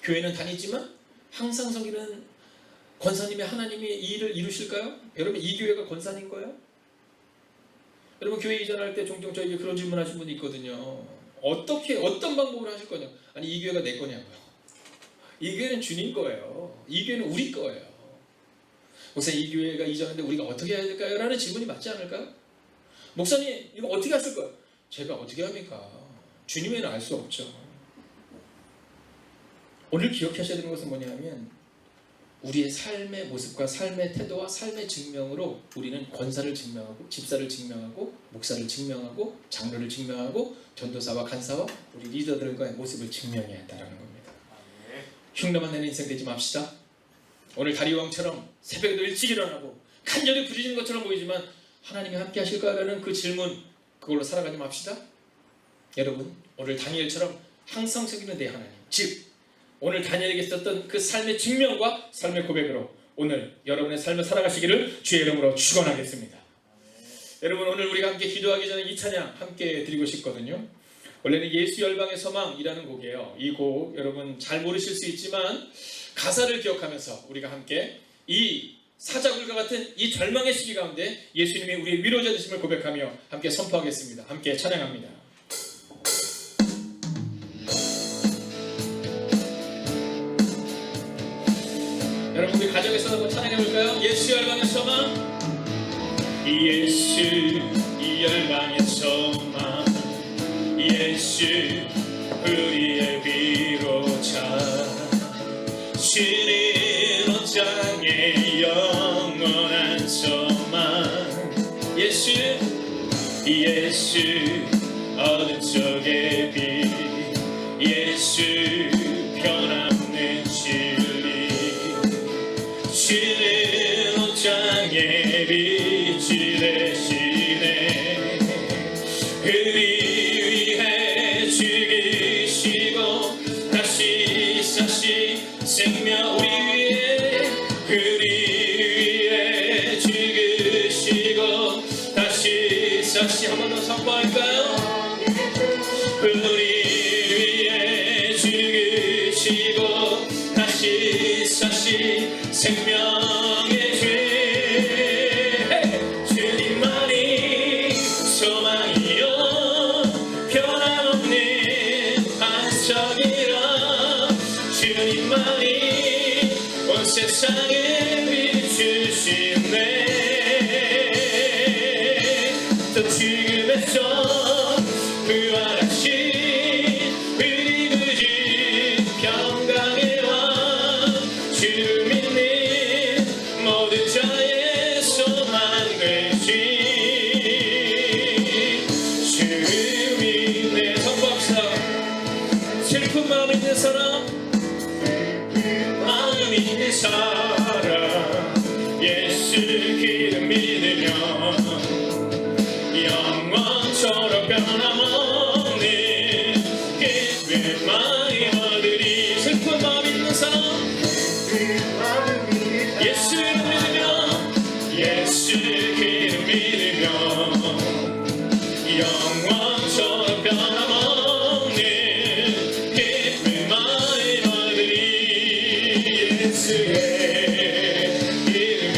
교회는 다니지만 항상 섬기는 권사님의 하나님이 이 일을 이루실까요? 여러분 이 교회가 권사님 거예요? 여러분 교회 이전할 때 종종 저에게 그런 질문하신 분이 있거든요. 어떤 방법으로 하실 거냐? 아니 이 교회가 내 거냐고요. 이 교회는 주님 거예요. 이 교회는 우리 거예요. 목사님 이 교회가 이전하는데 우리가 어떻게 해야 될까요? 라는 질문이 맞지 않을까요? 목사님 이거 어떻게 하실 거예요? 제가 어떻게 합니까? 주님에는 알 수 없죠. 오늘 기억하셔야 되는 것은 뭐냐면 우리의 삶의 모습과 삶의 태도와 삶의 증명으로 우리는 권사를 증명하고 집사를 증명하고 목사를 증명하고 장로를 증명하고 전도사와 간사와 우리 리더들과의 모습을 증명해야 한다는 겁니다. 흉내만 내는 인생 되지 맙시다. 오늘 다리오 왕처럼 새벽에도 일찍 일어나고 간절히 부르짖는 것처럼 보이지만 하나님이 함께 하실까라는 그 질문, 그걸로 살아가지 맙시다. 여러분 오늘 다니엘처럼 항상 섬기는 내 하나님, 즉 오늘 다니엘에게 있었던 그 삶의 증명과 삶의 고백으로 오늘 여러분의 삶을 살아가시기를 주의 이름으로 축원하겠습니다. 여러분 오늘 우리가 함께 기도하기 전에 이 찬양 함께 드리고 싶거든요. 원래는 예수 열방의 소망이라는 곡이에요. 이 곡 여러분 잘 모르실 수 있지만 가사를 기억하면서 우리가 함께 이 사자굴과 같은 이 절망의 시기 가운데 예수님이 우리의 위로자 되심을 고백하며 함께 선포하겠습니다. 함께 찬양합니다. 여러분 우리 가정에서 한번 찬양해볼까요? 예수 열방의 소망. 예수 이 열방의 소망, 예수 우리의 위로자, 주님 옷장의 영원한 소망. 예수 어둠 속의 빛, 예수 변함없는 진리, 주는 옷장의 빛이 되시네. 우리 위해 죽으시고 다시 사시 생명, 우리 위해 죽으시고 다시 사시. 한 번 더 선포할까요? 우리 위해 죽으시고 다시 사시 생명의 주, 주님만이 소망이요 변함없는 반석이라. 주님만이 온 세상에 비추시네. 또 죽음에서 부활하신 우리 구주 평강의 왕, 주를 믿는 모든 자의 소망 되신 주를 믿네. 선포합시다. 슬픈 마음 있는 사람, 마음 있는 사람, 예수 기름 믿으면 영원처럼 변함없는 기쁨의 마음들이. 슬픈 마음 있는 사람, 예수를 믿으면, 예수 기름 믿으면 영원처럼 변함없는 기쁨의 마음들이. 예수의 이름이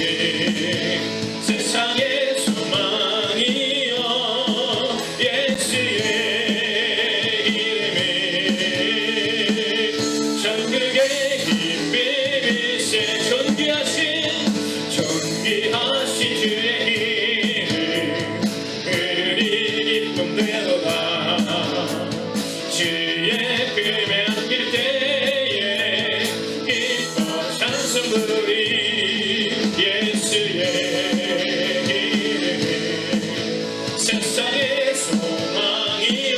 예수의 이름이 세상의 소망이여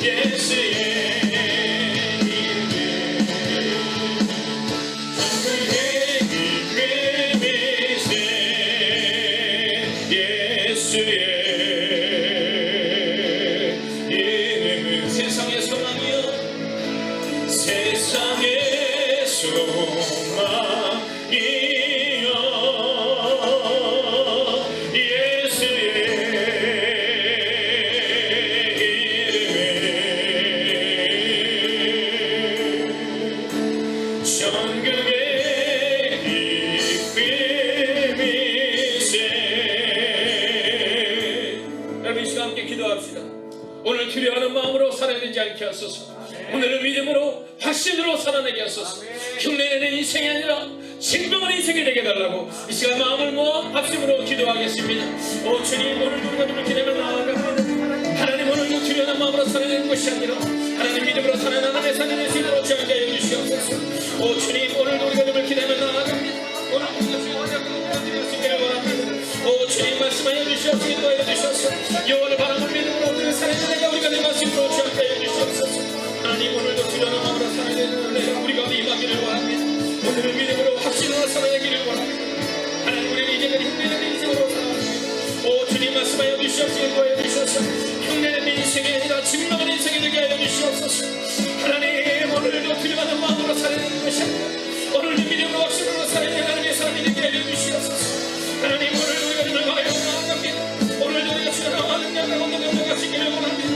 예수의 이름이 하늘의 이름이세 예수의 이름은 세상의 소망이여 세상의 소망이여 예수의 이름에 전국의 이름이세. 여러분 이 시간 함께 기도합시다. 오늘 두려워하는 마음으로 살아내지 않게 하소서. 오늘은 믿음으로 확신으로 살아내게 하소서. 흉내내는 인생이 아니라 생명의 인생이 되게 해달라고 이 시간 마음을 모아 합심으로 기도하겠습니다. 오 주님, 오늘 우리가 그렇게 되면 나아갑니다. 하나님, 오늘도 두려워하는 마음으로 살아내는 것이 아니라 하나님 믿음으로 살아내는 하나님의 살아낼 수 있도록 저희가 해주시옵소서. 오 주님, 오늘도 우리가 그렇게 되면 나아갑니다. 오늘도 우리가 주님 드릴 수 있기를 원합니다. 오 주님, 말씀하여 주시옵소서. 인도하여 주시옵소서. 여호와를 바라볼 믿음으로 우리를 살아내는 내가 우리가 될 말씀으로 저희가 해주시옵소서. 하나님, 오늘도 두려워하는 마음으로 살아내는 내가 우리 가운데 임하기를 원합니다. 오늘은 믿음으로 확신으로 살아내기를 원합니다. 하나님, 우리는 이제까지 흉내내는 인생으로 살아갑니다. 오 주님, 말씀하여 주시옵소서. 인도하여 주시옵소서. 흉내내는 인생이 아니라 증명하는 인생이 되게 하여 주시옵소서. 하나님, 오늘도 두려워하는 마음으로 살아내는 것이 아니라 오늘도 믿음으로 확신으로 살아내는 하나님의 사람이 되게 하여 주시옵소서. 하나님, 오늘도 우리가 주님을 가요 나아갑니다. 오늘도 우리가 주님을 하는 양을 얻는 영광 하시기를 원합니다.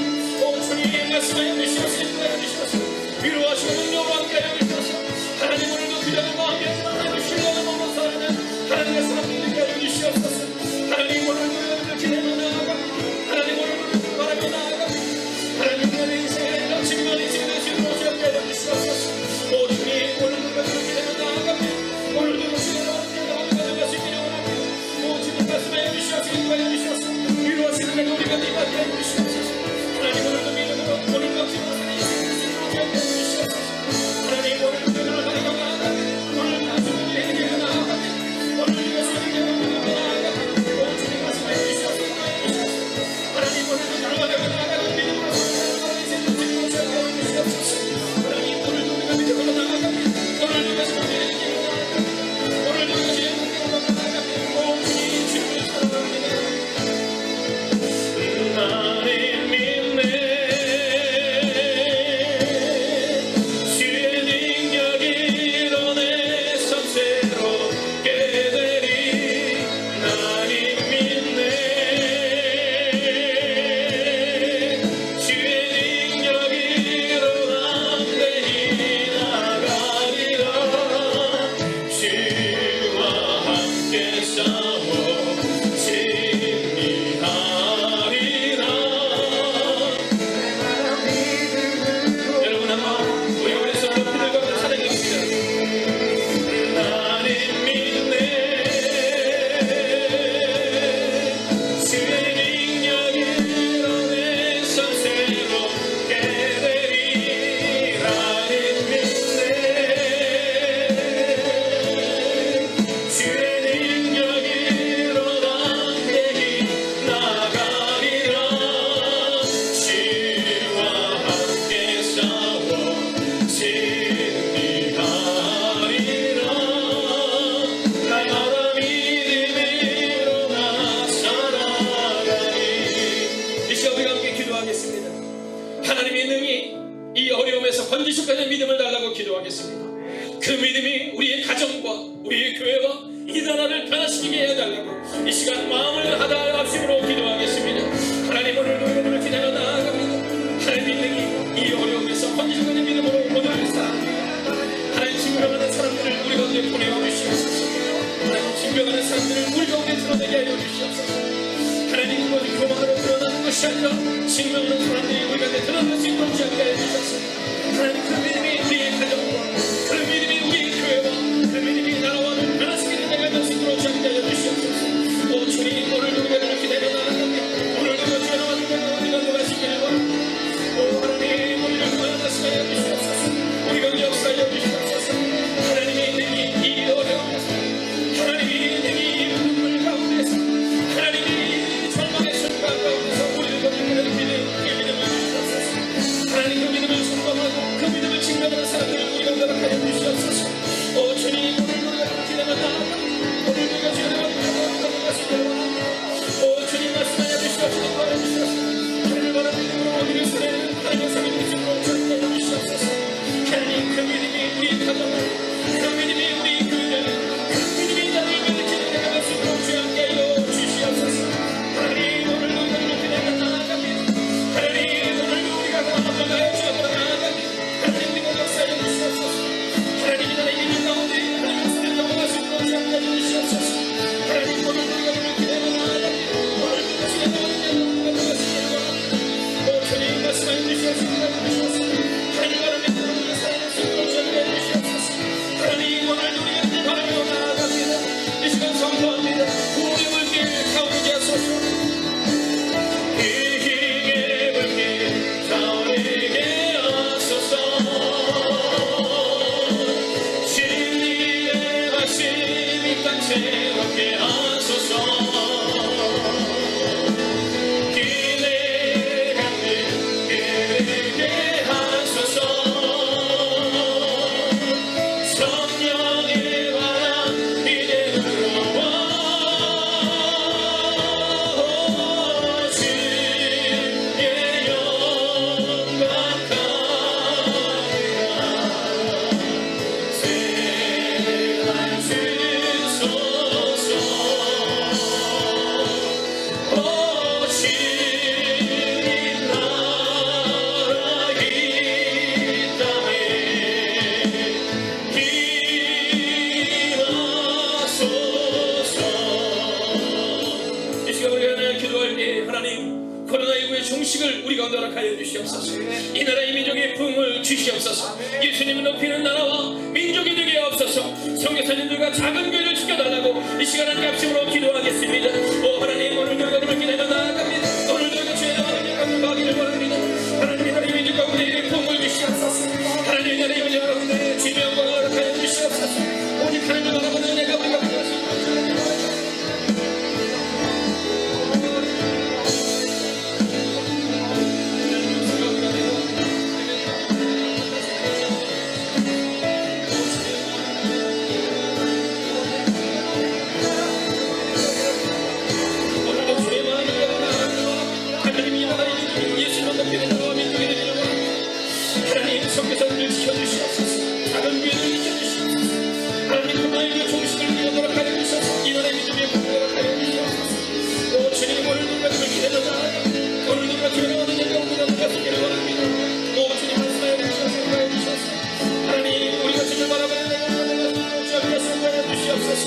오 주님, 말씀하여 주시옵소서. 인도하여 주시옵소서. 위로하시고 능력으로 함께하여 주시옵소서. 하나님, 오늘도 두려워하는 마음이 아니라 하나님을 신뢰하는 마음으로 살아내는 하나님의 사람이 되게 하여 주시옵소서. 하나님, 오늘도 우리가 기대하며 나아갑니다. 하나님, 오늘도 바라며 나아갑니다. 하나님, 우리의 인생에 증명한 인생이 되시도록 함께 하여 주시옵소서. 오 주님, 오늘도 우리가 기대하며 나아갑니다. 오늘도 주님과 함께 나아가는 것이 필요합니다. 오 주님, 말씀하여 주시옵소서. 인도하여 주시옵소서. 위로하시는 내가 우리가 임하게 하여 주시옵소서. 하나님, 오늘도 믿음으로 오늘도 확신으로 사는 인생이 되시도록 함께 하여 주시옵소서. 하나님, 오늘도 믿음으로 나아갑니다. 오늘도 말씀을 얘기하며 나아갑니다. 오늘도 이것을 얘기하며 나아갑니다. 오 주님, 말씀하여 주시옵소서. 하나님, 오늘도 나아가며 나아가는 믿음으로 사는 인생이 되시도록 함께 하여 주시옵소서. 하나님, 오늘도 우리가 믿음으로 나아갑니다. 오늘도 이것을 얘기하며 나아갑니다. 오늘도 이것을 얘기하며 나아갑니다. 오 주님, 주님을 사랑합니다. 나를 믿네. 주의 능력으로 내 삶 새롭게 되리. 나를 믿네. 주의 능력으로 담대히 나가리라. 주와 함께 싸워 승리하리라. 여러분 한번 우리 오른손 높이를 걸어 찬양합니다. 나를 믿네. 주의 능력으로 내 삶 새롭게 되리. 나를 믿네. 주의 능력으로 담대히 나가리라. 주와 함께 싸워 승리하리라. 날마다 믿음으로 나 살아가리. 이 시간 우리가 함께 기도하겠습니다. 하나님의 능히 이 어려움에서 건지시까지 믿음을 달라고 기도하겠습니다. 그 믿음이 우리의 가정과 우리의 교회와 이 나라를 변화시키게 해달라고 이 시간 마음을 하다 합심으로 기도하겠습니다. 하나님, 오늘도 여러분을 기다려 나아갑니다. 하나님의 능히 이 어려움에서 건지시까지 믿음으로 오늘을 살아갑니다. 하나님, 증명하는 사람들을 우리 가운데 보내어 주시옵소서. 하나님, 증명하는 사람들을 우리 가운데 드러내게 하여 주시옵소서. 하나님, 그것이 교만으로 드러나는 것이 아니라 증명하는 사람들이 우리 가운데 드러날 수 있도록 하게 하여 주시옵소서. 하나님, 그 믿음이 우리의 가정과 그 믿음이 우리의 교회와 그 믿음이 나라와를 변화시키는 내가 될 수 있도록 하게 하여 주시옵소서. 오 주님, 오늘도 우리가 그렇게 되려 나아갑니다. 오늘도 그 주여나와는 내가 우리가 도와주시기를 원합니다. 오 하나님, 우리를 구원하시여 주시옵소서. 우리가 역사하여 주시옵소서. 하나님의 능히 이 어려움에서 종식을 우리 가운데 허락하여 주시옵소서. 이 나라의 민족의 부흥을 주시옵소서. 예수님을 높이는 나라와 민족이 되게 하옵소서. 선교사님들과 작은 교회를 지켜달라고 이 시간 함께 합심으로 기도하겠습니다. 오 하나님, 오늘도 여러분을 기다려 나아갑니다. 오늘도 주의 나라의 가운데 가기를 원합니다. 하나님, 이 나라의 민족 가운데 부흥을 주시옵소서. 하나님, 이 나라의 민족 가운데 주의 영광을 허락하여 주시옵소서. 오직 하나님을 바라보는 은혜가 우리가 되었습니다. 선교사님을 지켜주시옵소서. 작은 교회를 지켜주시옵소서. 하나님, 그나의 종식을 이루도록 하여 주셔서 이 나라의 민족의 부흥을 하여 주시옵소서. 오 주님, 오늘도 우리가 기다려다 오늘도 우리가 기다려오는 자가 우리가 누가서기를 원합니다. 오 주님, 말씀하여 주셔서 하나님, 우리가 주를 바라보는 내가 주 앞에 선거하여 주시옵소서.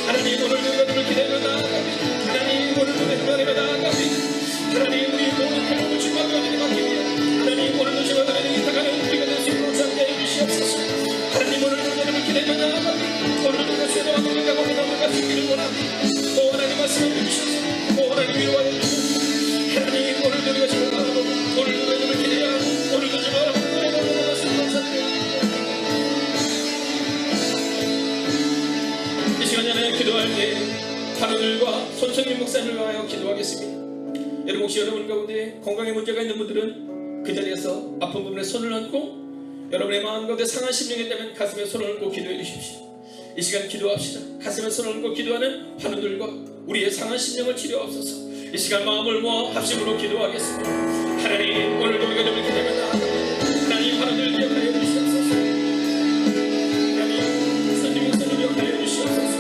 하나님, 오늘도 우리가 주를 기다려 나아갑니다. 하나님, 오늘도 우리가 기다려 나아갑니다. 하나님, 우리 모든 필요를 주님과 교회를 맡깁니다. 하나님, 오늘도 주가 되는 이 다가는 우리가 될 수 있도록 함께해 주시옵소서. 하나님, 오늘도 우리가 기다려 나아갑니다. 오늘도 우리가 주의 나와 우리가 보는 나무가 되기를 원합니다. 오 하나님, 말씀해 주셔서 오 하나님, 위로하여 주셔서 하나님, 오늘도 우리가 주를 바라보고 오늘도 우리가 주를 기대하고 오늘도 주를 바라보고 너희가 보는 말씀 감사드립니다. 이 시간에 기도할 때 하루들과 손성민 목사님을 위하여 기도하겠습니다. 여러분, 혹시 여러분 가운데 건강에 문제가 있는 분들은 그 자리에서 아픈 부분에 손을 얹고 여러분의 마음 가운데 상한 심령이 있다면 가슴에 손을 얹고 기도해 주십시오. 이 시간 기도합시다. 가슴에 손을 얹고 기도하는 환우들과 우리의 상한 심령을 치료하옵소서. 이 시간 마음을 모아 합심으로 기도하겠습니다. 하나님, 오늘도 우리가 좀 이렇게 되면 나아갑니다. 하나님, 환우들 기억하여 주시옵소서. 하나님, 선지 목사님 기억하여 주시옵소서.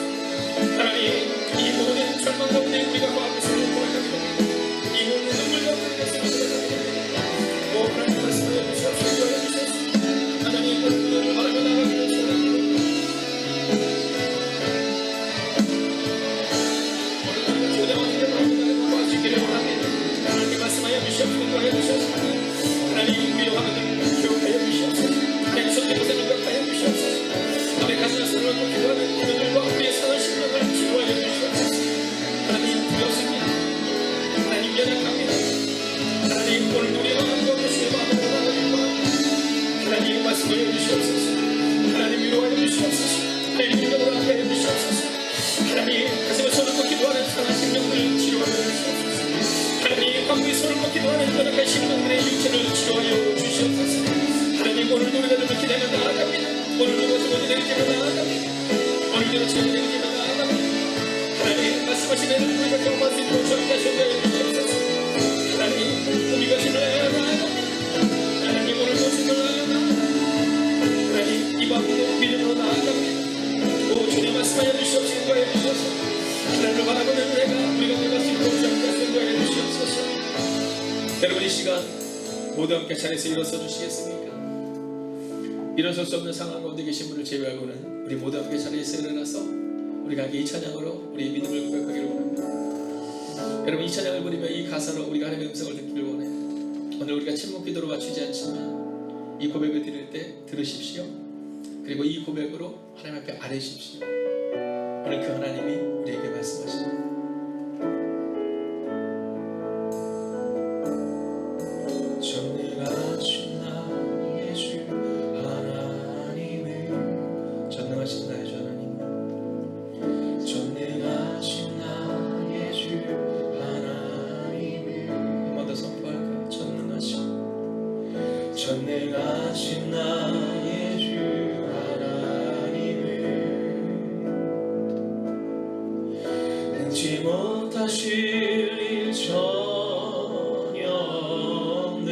하나님, 이 모든 절망 가운데 우리가 과학에서 고백합니다. 이 모든 눈물 가운데 하나님 말씀하여 주시옵소서. 하나님, 오늘을 바라며 나가기를 소원합니다. 오늘도 교대왕의 바라며 나가고 하시기를 원합니다. 하나님 말씀하여 주시옵소서. 하나님, 우리 화면을 기억하여 주시옵소서. 하나님, 손대고서 능력하여 주시옵소서. 우리 가슴에 손을 얹고 기도하는 우리들과 우리의 상한 심령을 치료하여 주시옵소서. 하나님, 두렵습니다. 하나님, 연약합니다. 하나님, 오늘 우리의 마음 가운데 주의 마음을 나가기를 원합니다. 하나님, 말씀하여 주시옵소서. 하나님, 위로하여 주시옵소서. 하나님, 능력으로 함께하여 주시옵소서. 하나님, 가슴에 손을 얹고 기도하는 상한 심령들을 치료하여 주시옵소서. 하나님, 관부에 손을 얹고 기도하는 연약한 심령들의 육체를 치료하여 주시옵소서. 하나님, 오늘도 우리가 좀 기다려 나아갑니다. 오늘도 우리가 좀 기다려 나아갑니다. 오늘도 우리가 좀 기다려 나아갑니다. 하나님, 말씀하시는 우리가 경험할 수 있도록 저희가 전가해 주시옵소서. 하나님, 우리가 신뢰하여 나아갑니다. 하나님, 오늘도 신뢰하여 나아갑니다. 하나님, 이 밤도 믿음으로 나아갑니다. 오 주님, 말씀하여 주시옵소서. 인도하여 주시옵소서. 하나님을 바라보는 은혜가 우리가 들어갈 수 있도록 저희가 인도하여 주시옵소서. 여러분, 이 시간 모두 함께 자리에서 일어서 주시겠습니까? 일어설 수 없는 상황 가운데 계신 분을 제외하고는 우리 모두 함께 자리에서 일어나서 우리가 이 찬양으로 우리의 믿음을 고백하기를 원합니다. 여러분, 이 찬양을 부르며 이 가사로 우리가 하나님의 음성을 듣기를 원해요. 오늘 우리가 침묵 기도로 맞추지 않지만 이 고백을 드릴 때 들으십시오. 그리고 이 고백으로 하나님 앞에 아뢰십시오. 오늘 그 하나님이 우리에게 말씀하십니다. 전능하신 나의 주 하나님을, 전능하신 나의 주 하나님, 전능하신 나의 주 하나님을 한 번 더 선포할까요? 전능하신 나의 주 하나님을 능치 못하실 일 전혀 없네.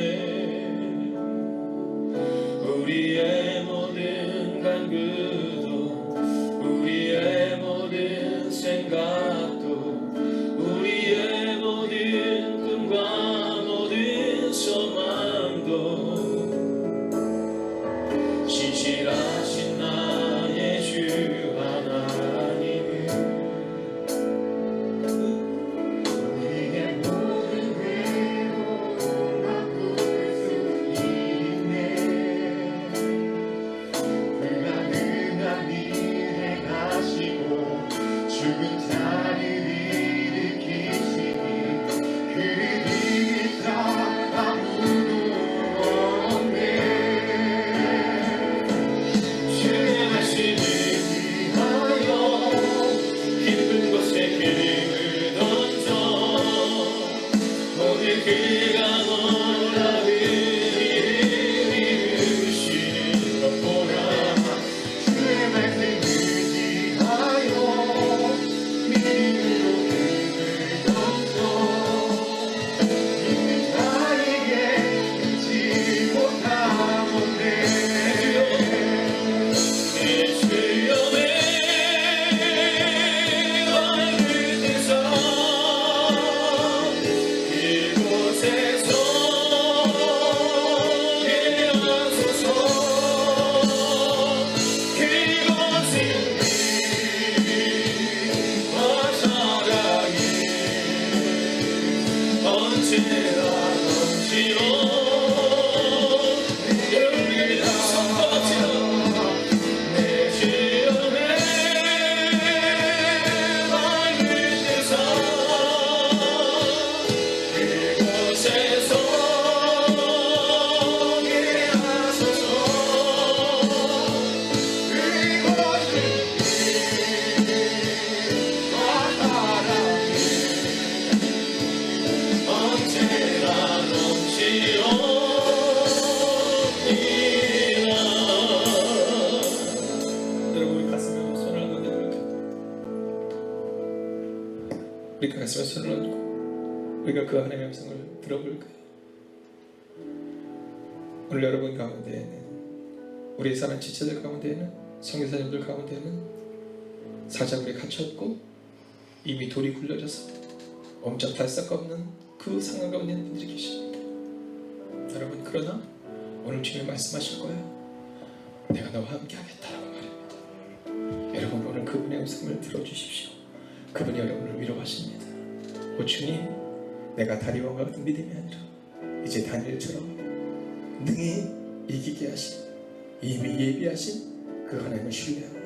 우리의 모든 간구도 우리의 모든 생각도 우리의 모든 꿈과 모든 소망도 신실하신 나의 주 하나님을 우리의 모든 죽은 자를 일으키시니 그를 이길 자 아무도 없네. 주의 말씀을 위하여 깊은 곳에 그림을 던져 오늘 그가 원하는 일을 이루시는 것 보라. 주의 말씀을 위하여 믿음으로 그림을 던져 믿는 자에게 잊지 못하건대. 내 주여의 얼굴 떼서 그곳에서 깨어서서 그곳은 은혜와 사랑이 언제나 넘치오. 여러분 우리가 선포합시다. 내 주여의 얼굴 떼서 그곳에서 깨어서서 그곳은 은혜와 사랑이 언제나 넘치오니라. 여러분 우리 가슴에 손을 한번 내볼까요? 우리 가슴에 손을 얹고 우리가 그 하나님의 음성을 들어볼까요? 오늘 여러분 가운데에는, 우리 사는 지체들 가운데에는, 선교사님들 가운데에는 사자굴에 갇혔고 이미 돌이 굴려져서 옴짝달 싹 없는 그 상황 가운데 있는 분들이 계십니다. 여러분, 그러나 오늘 주님이 말씀하실 거예요. 내가 너와 함께 하겠다라고 말입니다. 여러분 오늘 그분의 음성을 들어주십시오. 그분이 여러분을 위로하십니다. 오 주님, 내가 다리왕과 같은 믿음이 아니라 이제 다니엘처럼 능히 이기게 하신, 이미 예비하신 그 하나님을 신뢰합니다.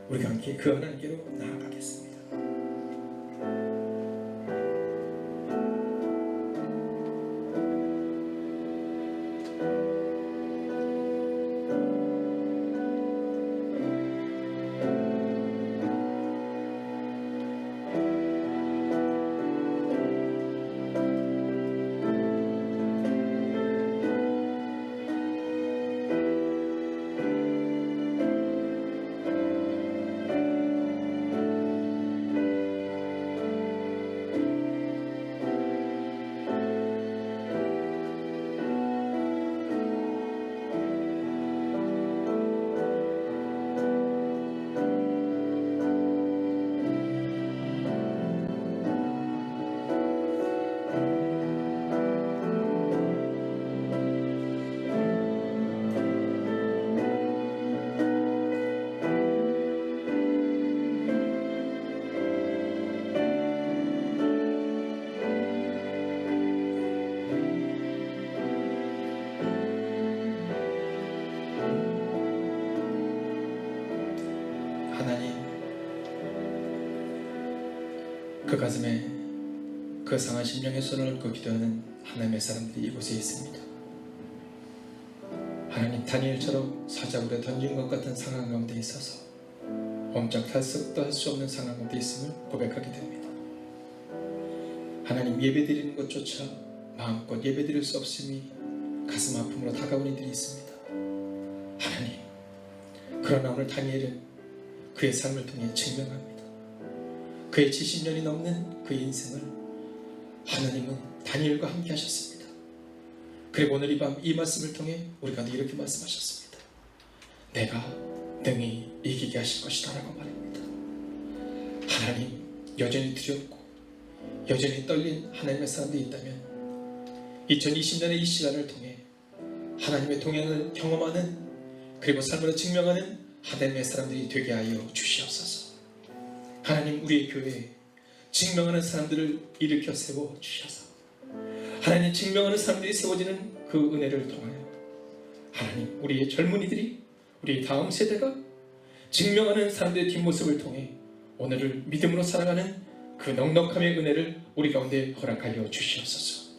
우리가 함께 그 하나님께로 나아가겠습니다. 하나님, 그 가슴에 그 상한 심령의 손을 얹고 기도하는 하나님의 사람들이 이곳에 있습니다. 하나님, 다니엘처럼 사자굴에 던진 것 같은 상황 가운데 있어서 옴짝달싹도 할 수 없는 상황 가운데 있음을 고백하게 됩니다. 하나님, 예배드리는 것조차 마음껏 예배드릴 수 없음이 가슴 아픔으로 다가오는 일이 있습니다. 하나님, 그러나 오늘 다니엘은 그의 삶을 통해 증명합니다. 그의 70년이 넘는 그의 인생을 하나님은 다니엘과 함께 하셨습니다. 그리고 오늘 이 밤 이 말씀을 통해 우리가 이렇게 말씀하셨습니다. 내가 능히 이기게 하실 것이다 라고 말입니다. 하나님, 여전히 두렵고 여전히 떨린 하나님의 사람들이 있다면 2020년의 이 시간을 통해 하나님의 동행을 경험하는, 그리고 삶으로 증명하는 하나님의 사람들이 되게 하여 주시옵소서. 하나님, 우리의 교회에 증명하는 사람들을 일으켜 세워 주셔서 하나님, 증명하는 사람들이 세워지는 그 은혜를 통하여 하나님, 우리의 젊은이들이, 우리 다음 세대가 증명하는 사람들의 뒷모습을 통해 오늘을 믿음으로 살아가는 그 넉넉함의 은혜를 우리 가운데 허락하여 주시옵소서.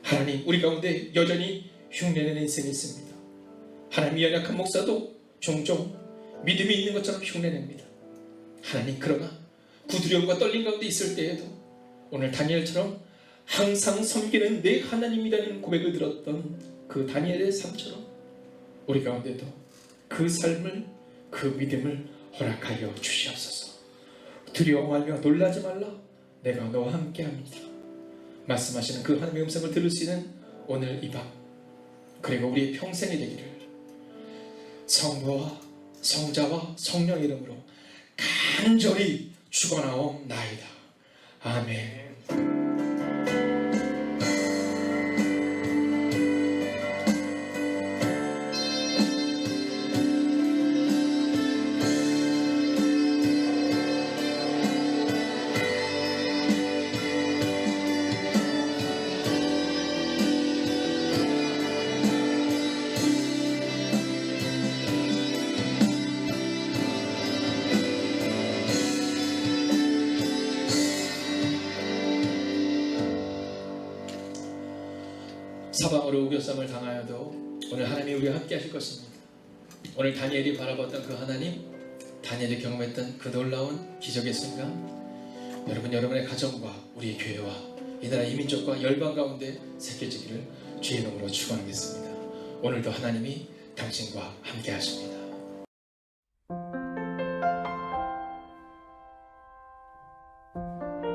하나님, 우리 가운데 여전히 흉내내는 인생이 있습니다. 하나님, 연약한 목사도 종종 믿음이 있는 것처럼 흉내냅니다. 하나님, 그러나 구두려움과 떨림 가운데 있을 때에도 오늘 다니엘처럼 항상 섬기는 내 하나님이라는 고백을 들었던 그 다니엘의 삶처럼 우리 가운데도 그 삶을, 그 믿음을 허락하여 주시옵소서. 두려워하며 놀라지 말라, 내가 너와 함께합니다. 말씀하시는 그 하나님의 음성을 들을 수 있는 오늘 이 밤, 그리고 우리의 평생이 되기를 성부와 성자와 성령 이름으로 간절히 축원하옵나이다. 아멘. 사방으로 우겨쌈을 당하여도 오늘 하나님이 우리와 함께 하실 것입니다. 오늘 다니엘이 바라봤던 그 하나님, 다니엘이 경험했던 그 놀라운 기적의 순간, 여러분의 가정과 우리의 교회와 이 나라 이민족과 열방 가운데 새겨지기를 주의 이름으로 축원하겠습니다. 오늘도 하나님이 당신과 함께 하십니다.